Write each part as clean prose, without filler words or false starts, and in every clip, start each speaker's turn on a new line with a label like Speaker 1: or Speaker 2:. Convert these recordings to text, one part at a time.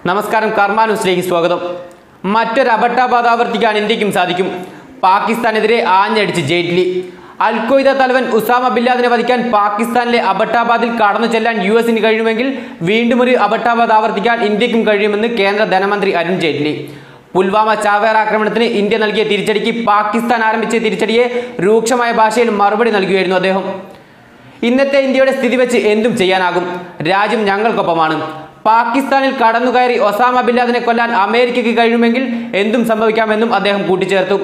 Speaker 1: നമസ്കാരം, കർമ്മ ന്യൂസിലേക്ക് സ്വാഗതം. മറ്റൊരു അബദ്ധപാത ആവർത്തിക്കാൻ ഇന്ത്യക്കും സാധിക്കും. പാകിസ്ഥാനെതിരെ ആഞ്ഞടിച്ച് ജെയ്റ്റ്ലി. അൽ-ഖ്വയ്ദ തലവൻ ഉസാമ ബിൻ ലാദനെ വധിക്കാൻ പാകിസ്ഥാനിലെ അബട്ടാബാദിൽ കടന്നു ചെല്ലാൻ യുഎസിന് കഴിയുമെങ്കിൽ വീണ്ടും ഒരു അബട്ടാബാദ് ആവർത്തിക്കാൻ ഇന്ത്യക്കും കഴിയുമെന്ന് കേന്ദ്ര ധനമന്ത്രി അരുൺ ജെയ്റ്റ്ലി. പുൽവാമ ചാവേർ ആക്രമണത്തിന് ഇന്ത്യ നൽകിയ തിരിച്ചടിക്ക് പാകിസ്ഥാൻ ആരംഭിച്ച തിരിച്ചടിയെ രൂക്ഷമായ ഭാഷയിൽ മറുപടി നൽകുകയായിരുന്നു അദ്ദേഹം. ഇന്നത്തെ ഇന്ത്യയുടെ സ്ഥിതി വെച്ച് എന്തും ചെയ്യാനാകും. രാജ്യം ഞങ്ങൾക്കൊപ്പമാണ്. പാകിസ്ഥാനിൽ കടന്നുകയറി ഒസാമ ബിൻ ലാദനെ കൊല്ലാൻ അമേരിക്കയ്ക്ക് കഴിയുമെങ്കിൽ എന്തും സംഭവിക്കാമെന്നും അദ്ദേഹം കൂട്ടിച്ചേർത്തു.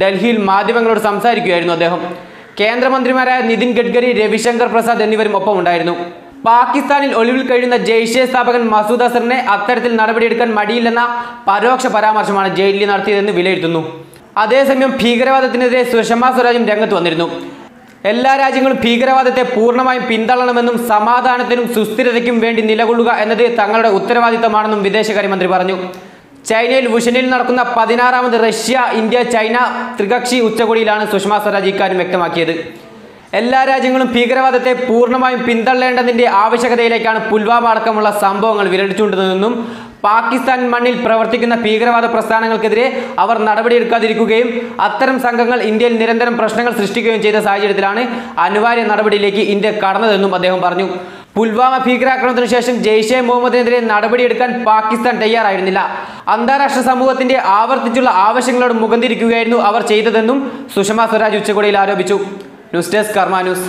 Speaker 1: ഡൽഹിയിൽ മാധ്യമങ്ങളോട് സംസാരിക്കുകയായിരുന്നു അദ്ദേഹം. കേന്ദ്രമന്ത്രിമാരായ നിതിൻ ഗഡ്കരി, രവിശങ്കർ പ്രസാദ് എന്നിവരും ഒപ്പമുണ്ടായിരുന്നു. പാകിസ്ഥാനിൽ ഒളിവിൽ കഴിയുന്ന ജെയ്ഷെ സ്ഥാപകൻ മസൂദ് അസറിനെ അത്തരത്തിൽ നടപടിയെടുക്കാൻ മടിയില്ലെന്ന പരോക്ഷ പരാമർശമാണ് ജെയ്റ്റ്ലി നടത്തിയതെന്ന് വിലയിരുത്തുന്നു. അതേസമയം ഭീകരവാദത്തിനെതിരെ സുഷമ സ്വരാജും രംഗത്ത് വന്നിരുന്നു. എല്ലാ രാജ്യങ്ങളും ഭീകരവാദത്തെ പൂർണ്ണമായും പിന്തള്ളണമെന്നും സമാധാനത്തിനും സുസ്ഥിരതയ്ക്കും വേണ്ടി നിലകൊള്ളുക എന്നത് തങ്ങളുടെ ഉത്തരവാദിത്തമാണെന്നും വിദേശകാര്യമന്ത്രി പറഞ്ഞു. ചൈനയിൽ വുഷനിൽ നടക്കുന്ന 16ാമത് റഷ്യ ഇന്ത്യ ചൈന ത്രികക്ഷി ഉച്ചകോടിയിലാണ് സുഷമ സ്വരാജ് ഇക്കാര്യം വ്യക്തമാക്കിയത്. എല്ലാ രാജ്യങ്ങളും ഭീകരവാദത്തെ പൂർണ്ണമായും പിന്തള്ളേണ്ടതിന്റെ ആവശ്യകതയിലേക്കാണ് പുൽവാമ അടക്കമുള്ള സംഭവങ്ങൾ വിരലിച്ചുകൊണ്ടതെന്നും പാകിസ്ഥാൻ മണ്ണിൽ പ്രവർത്തിക്കുന്ന ഭീകരവാദ പ്രസ്ഥാനങ്ങൾക്കെതിരെ അവർ നടപടിയെടുക്കാതിരിക്കുകയും അത്തരം സംഘങ്ങൾ ഇന്ത്യയിൽ നിരന്തരം പ്രശ്നങ്ങൾ സൃഷ്ടിക്കുകയും ചെയ്ത സാഹചര്യത്തിലാണ് അനിവാര്യ നടപടിയിലേക്ക് ഇന്ത്യ കടന്നതെന്നും അദ്ദേഹം പറഞ്ഞു. പുൽവാമ ഭീകരാക്രമണത്തിനു ശേഷം ജെയ്ഷെ മുഹമ്മദിനെതിരെ നടപടിയെടുക്കാൻ പാകിസ്ഥാൻ തയ്യാറായിരുന്നില്ല. അന്താരാഷ്ട്ര സമൂഹത്തിന്റെ ആവർത്തിച്ചുള്ള ആവശ്യങ്ങളോട് മുഖം തിരിക്കുകയായിരുന്നു അവർ ചെയ്തതെന്നും സുഷമ സ്വരാജ് ഉച്ചകോടിയിൽ ആരോപിച്ചു. ന്യൂസ് ഡെസ്ക്, കർമ്മ ന്യൂസ്.